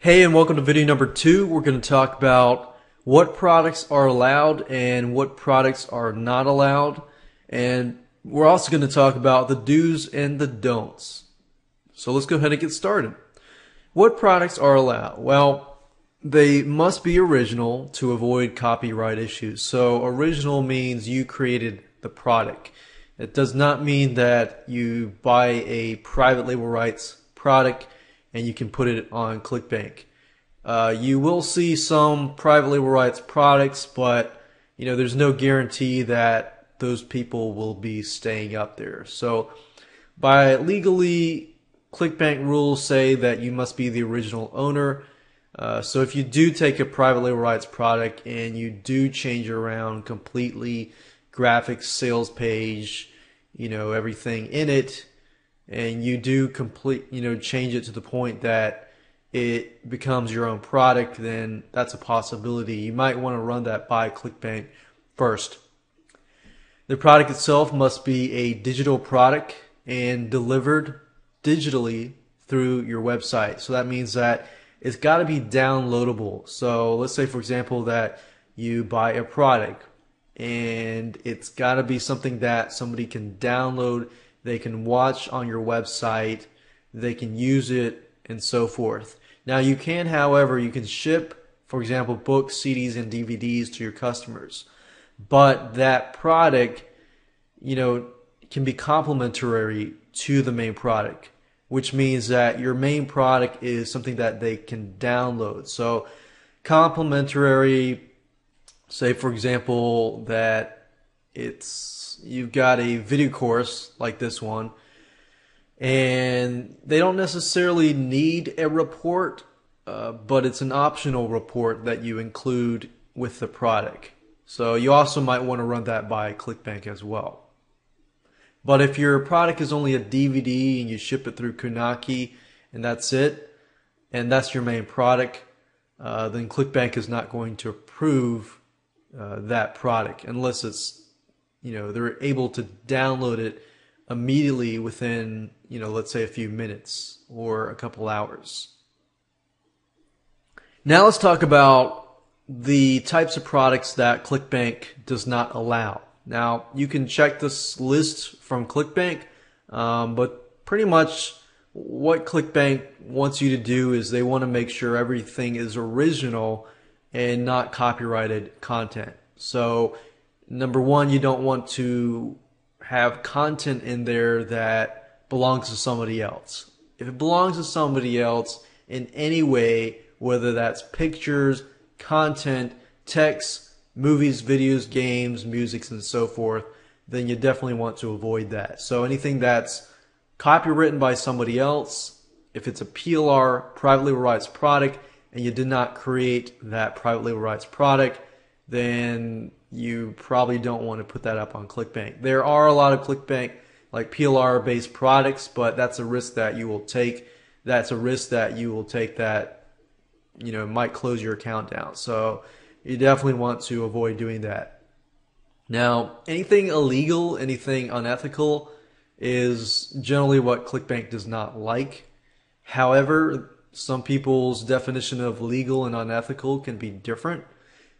Hey, and welcome to video number 2. We're going to talk about what products are allowed and what products are not allowed. And we're also going to talk about the do's and the don'ts. So let's go ahead and get started. What products are allowed? Well, they must be original to avoid copyright issues. So original means you created the product. It does not mean that you buy a private label rights product and you can put it on ClickBank. You will see some private label rights products, but there's no guarantee that those people will be staying up there. So by legally, ClickBank rules say that you must be the original owner. So if you do take a private label rights product and you do change it around completely, graphics, sales page, everything in it, and you do change it to the point that it becomes your own product, then that's a possibility. You might want to run that by ClickBank first. The product itself must be a digital product and delivered digitally through your website. So that means that it's got to be downloadable. So let's say, for example, that you buy a product and it's got to be something that somebody can download, they can watch on your website, they can use it, and so forth. Now you can, however, you can ship, for example, books, CDs, and DVDs to your customers. But that product, can be complementary to the main product, which means that your main product is something that they can download. So complementary, say for example that you've got a video course like this one, and they don't necessarily need a report, but it's an optional report that you include with the product. So you also might want to run that by ClickBank as well. But if your product is only a DVD and you ship it through Kunaki and that's it, and that's your main product, then ClickBank is not going to approve that product unless it's they're able to download it immediately within let's say a few minutes or a couple hours. Now let's talk about the types of products that ClickBank does not allow. Now you can check this list from ClickBank, but pretty much what ClickBank wants you to do is they want to make sure everything is original and not copyrighted content. So number one, you don't want to have content in there that belongs to somebody else. If it belongs to somebody else in any way, whether that's pictures, content, text, movies, videos, games, music, and so forth, then you definitely want to avoid that. So anything that's copywritten by somebody else, if it's a PLR, private label rights product, and you did not create that private label rights product, then you probably don't want to put that up on ClickBank. There are a lot of ClickBank like PLR based products, but that's a risk that you will take. That's a risk that you will take that might close your account down. So you definitely want to avoid doing that. Now, anything illegal, anything unethical is generally what ClickBank does not like. However, some people's definition of legal and unethical can be different.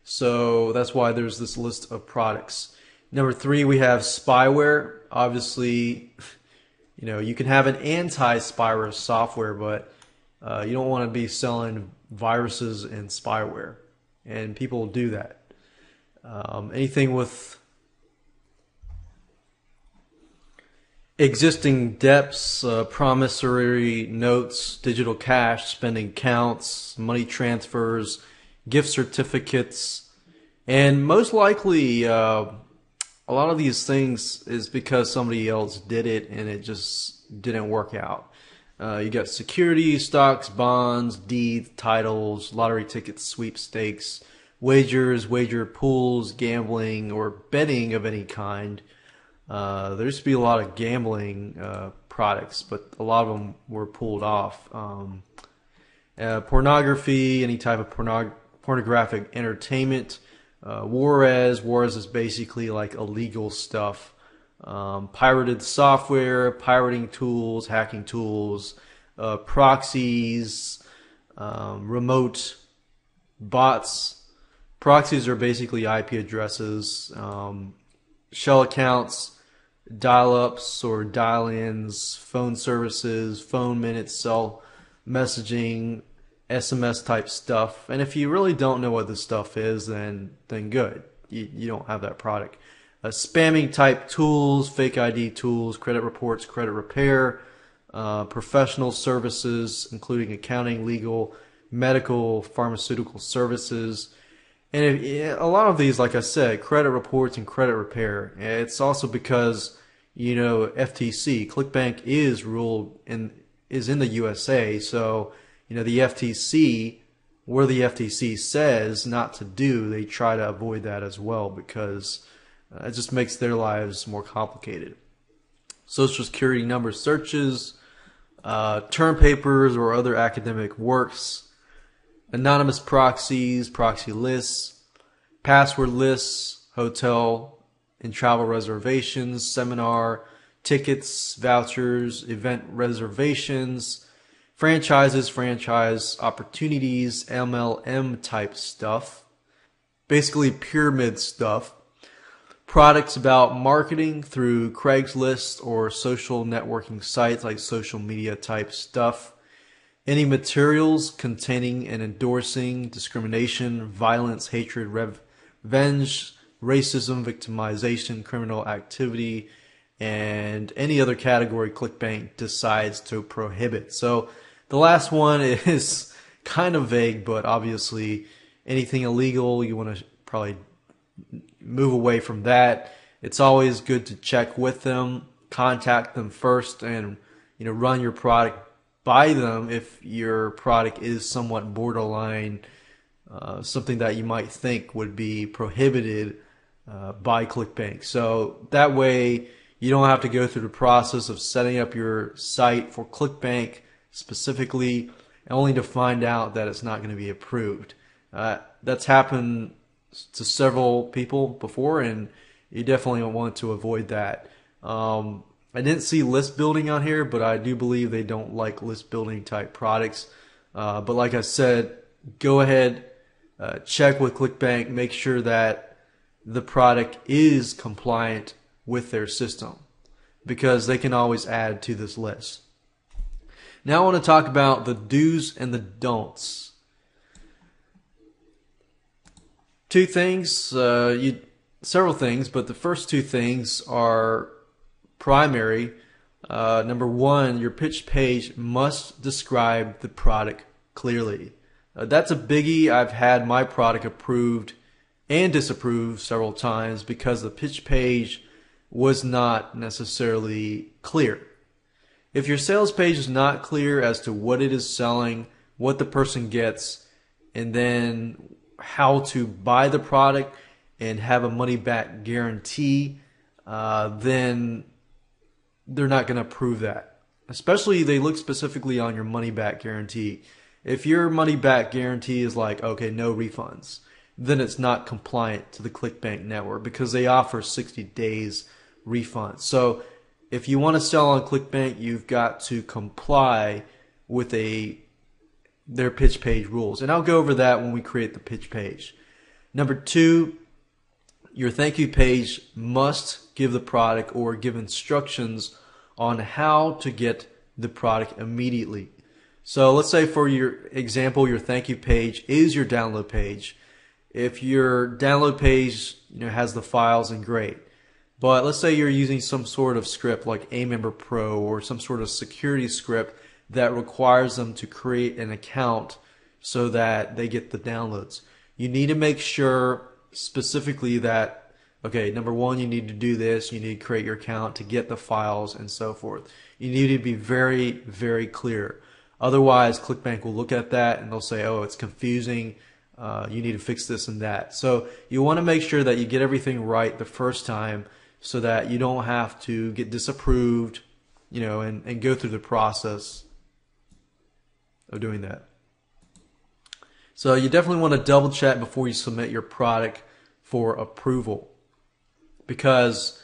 So that's why there's this list of products. Number 3, we have spyware. Obviously, you can have an anti-spyware software, but you don't want to be selling viruses and spyware. And people do that. Anything with existing debts, promissory notes, digital cash, spending counts, money transfers, gift certificates, and most likely a lot of these things is because somebody else did it and it just didn't work out. You got securities, stocks, bonds, deeds, titles, lottery tickets, sweepstakes, wagers, wager pools, gambling, or betting of any kind. There used to be a lot of gambling products, but a lot of them were pulled off. Pornography, any type of pornographic entertainment. Juarez is basically like illegal stuff. Pirated software, pirating tools, hacking tools, proxies, remote bots. Proxies are basically IP addresses, shell accounts, dial-ups or dial-ins, phone services, phone minutes, cell messaging, SMS type stuff. And if you really don't know what this stuff is, then good. You don't have that product. Spamming type tools, fake ID tools, credit reports, credit repair, professional services, including accounting, legal, medical, pharmaceutical services. And a lot of these, like I said, credit reports and credit repair. It's also because, FTC, ClickBank is in the USA. So, the FTC, where the FTC says not to do, they try to avoid that as well because it just makes their lives more complicated. Social Security number searches, term papers or other academic works, anonymous proxies, proxy lists, password lists, hotel and travel reservations, seminar tickets, vouchers, event reservations, franchises, franchise opportunities, MLM type stuff, basically pyramid stuff, products about marketing through Craigslist or social networking sites like social media type stuff, any materials containing and endorsing discrimination, violence, hatred, revenge, racism, victimization, criminal activity, and any other category ClickBank decides to prohibit. So the last one is kind of vague, but obviously anything illegal, you want to probably move away from that. It's always good to check with them, contact them first, and run your product by them if your product is somewhat borderline, something that you might think would be prohibited by ClickBank. So that way you don't have to go through the process of setting up your site for ClickBank specifically, only to find out that it's not going to be approved. That's happened to several people before, and you definitely want to avoid that. I didn't see list building on here, but I do believe they don't like list building type products. But like I said, go ahead, check with ClickBank, make sure that the product is compliant with their system, because they can always add to this list. Now I want to talk about the do's and the don'ts. Two things, several things, but the first two things are primary. Number one, your pitch page must describe the product clearly. That's a biggie. I've had my product approved and disapproved several times because the pitch page was not necessarily clear. If your sales page is not clear as to what it is selling, what the person gets, and then how to buy the product and have a money back guarantee, then they're not going to approve that. Especially they look specifically on your money back guarantee. If your money back guarantee is like, okay, no refunds, then it's not compliant to the ClickBank network because they offer 60 days refund. So if you want to sell on ClickBank, you've got to comply with their pitch page rules. And I'll go over that when we create the pitch page. Number two, your thank you page must give the product or give instructions on how to get the product immediately. So let's say for your example, your thank you page is your download page. If your download page has the files, then great. But let's say you're using some sort of script like Amember Pro or some sort of security script that requires them to create an account so that they get the downloads. You need to make sure specifically that, okay, number one, you need to do this. You need to create your account to get the files and so forth. You need to be very, very clear. Otherwise, ClickBank will look at that and they'll say, oh, it's confusing. You need to fix this and that. So you want to make sure that you get everything right the first time so that you don't have to get disapproved, and go through the process of doing that. So you definitely want to double check before you submit your product for approval. Because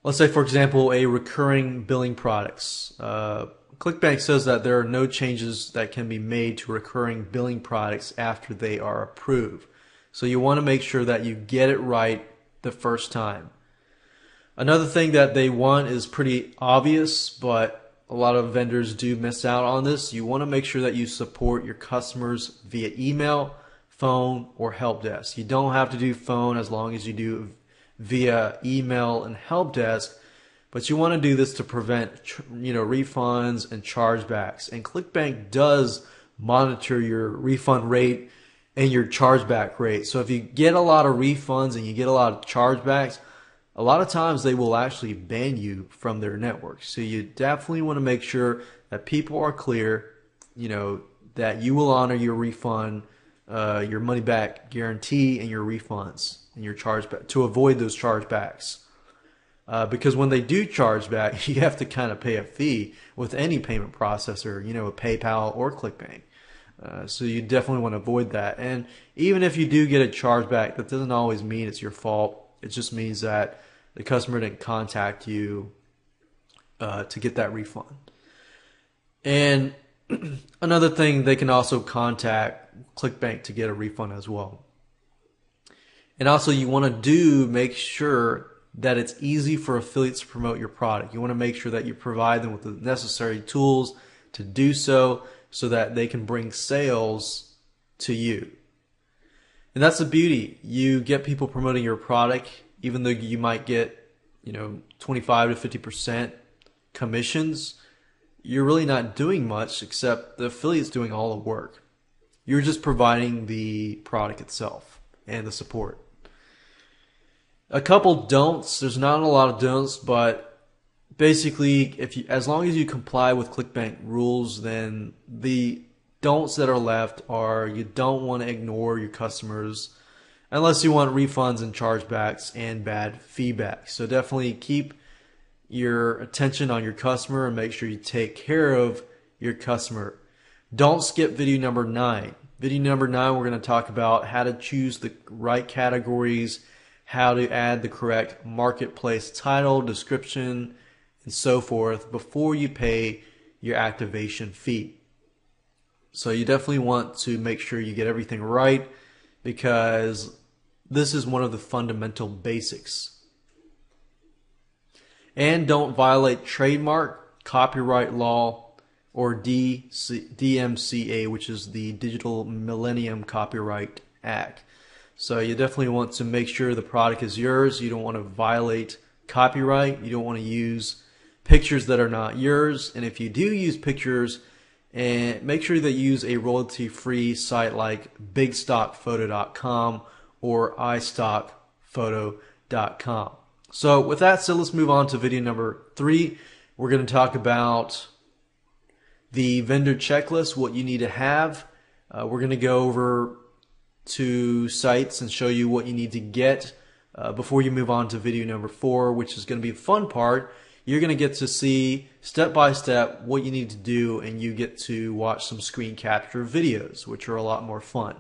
let's say, for example, a recurring billing products, ClickBank says that there are no changes that can be made to recurring billing products after they are approved. So you want to make sure that you get it right the first time. Another thing that they want is pretty obvious, but a lot of vendors do miss out on this. You want to make sure that you support your customers via email, phone, or help desk. You don't have to do phone as long as you do via email and help desk, but you want to do this to prevent refunds and chargebacks. And ClickBank does monitor your refund rate and your chargeback rate. So if you get a lot of refunds and you get a lot of chargebacks, a lot of times they will actually ban you from their network. So you definitely want to make sure that people are clear, that you will honor your refund, your money back guarantee, and your refunds and your chargeback to avoid those chargebacks. Because when they do charge back, you have to kind of pay a fee with any payment processor, PayPal or ClickBank. So you definitely want to avoid that. And even if you do get a chargeback, that doesn't always mean it's your fault. It just means that the customer didn't contact you to get that refund. And another thing, they can also contact ClickBank to get a refund as well. And also you want to make sure that it's easy for affiliates to promote your product. You want to make sure that you provide them with the necessary tools to do so that they can bring sales to you. And that's the beauty. You get people promoting your product, even though you might get 25 to 50% commissions, you're really not doing much except the affiliate's doing all the work. You're just providing the product itself and the support. A couple don'ts. There's not a lot of don'ts, but basically, as long as you comply with ClickBank rules, then the don'ts that are left are you don't want to ignore your customers unless you want refunds and chargebacks and bad feedback. So definitely keep your attention on your customer and make sure you take care of your customer. Don't skip video number 9. Video number 9, we're going to talk about how to choose the right categories, how to add the correct marketplace title, description, and so forth before you pay your activation fee. So you definitely want to make sure you get everything right, because this is one of the fundamental basics. And don't violate trademark, copyright law, or DMCA, which is the Digital Millennium Copyright Act. So you definitely want to make sure the product is yours. You don't want to violate copyright. You don't want to use pictures that are not yours. And if you do use pictures, and make sure that you use a royalty-free site like bigstockphoto.com or iStockPhoto.com. So with that said, let's move on to video number 3. We're going to talk about the vendor checklist, what you need to have. We're going to go over to sites and show you what you need to get before you move on to video number 4, which is going to be the fun part. You're going to get to see step by step what you need to do, and you get to watch some screen capture videos, which are a lot more fun.